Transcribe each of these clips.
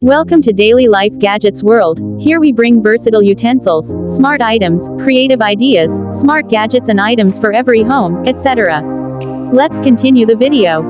Welcome to Daily Life Gadgets World. Here we bring versatile utensils, smart items, creative ideas, smart gadgets and items for every home, etc. Let's continue the video.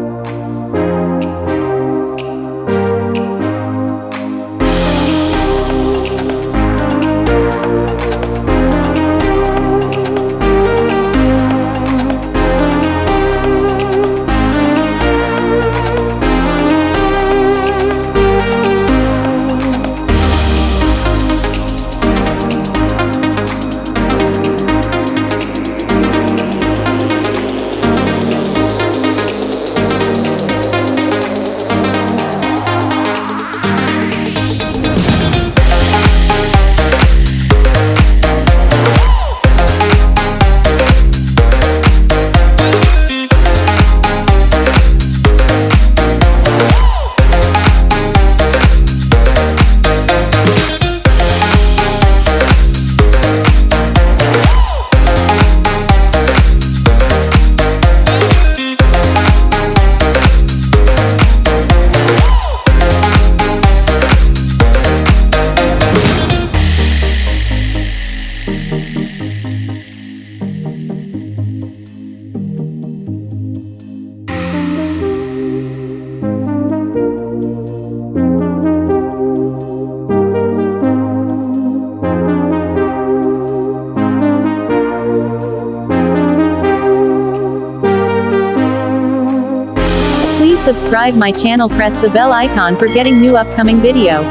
Subscribe my channel, press the bell icon for getting new upcoming video.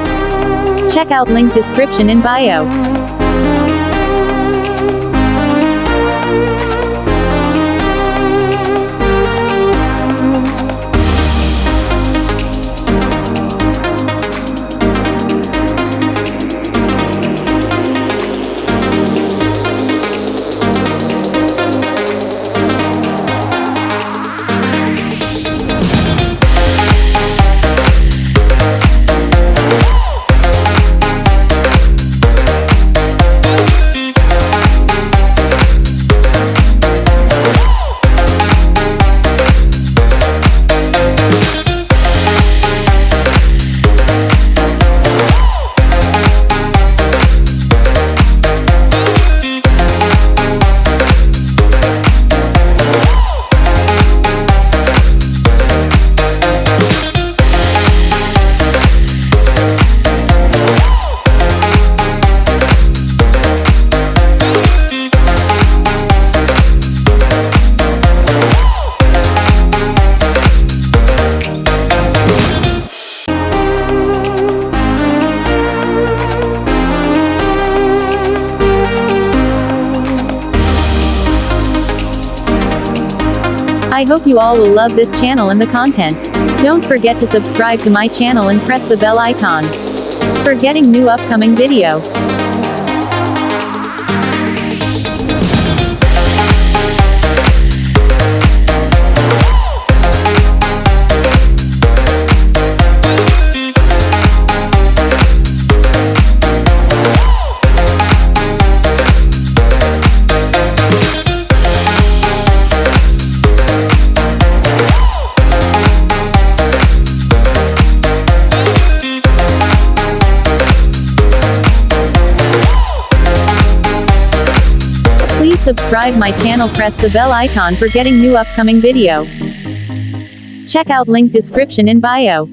Check out link description in bio. I hope you all will love this channel and the content. Don't forget to subscribe to my channel and press the bell icon for getting new upcoming video. Subscribe my channel, press the bell icon for getting new upcoming video. Check out link description in bio.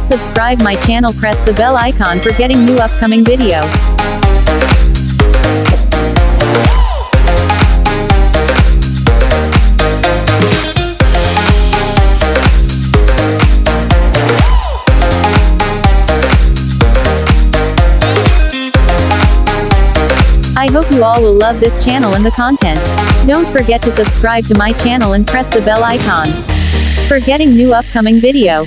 Please subscribe my channel, press the bell icon for getting new upcoming video. I hope you all will love this channel and the content. Don't forget to subscribe to my channel and press the bell icon for getting new upcoming video.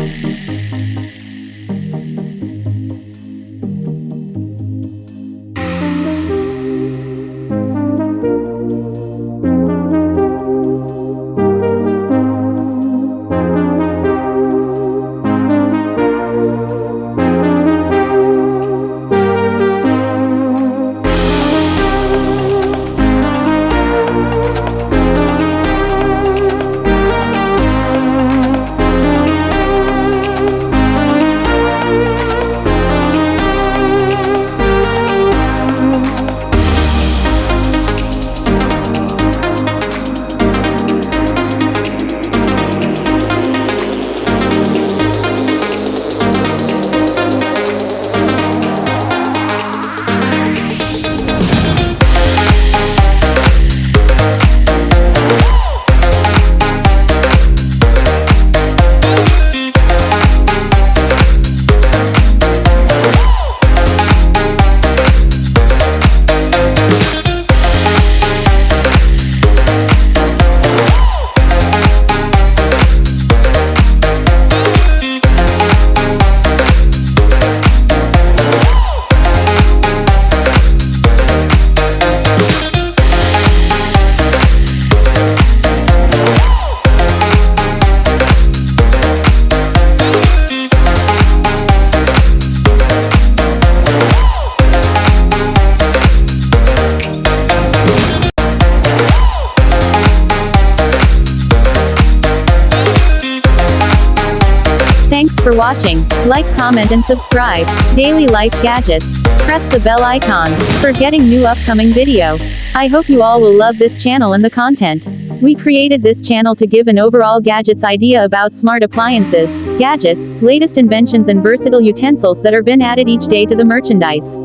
Thanks for watching. Like, comment and subscribe. Daily Life Gadgets. Press the bell icon for getting new upcoming video. I hope you all will love this channel and the content. We created this channel to give an overall gadgets idea about smart appliances, gadgets, latest inventions and versatile utensils that are been added each day to the merchandise.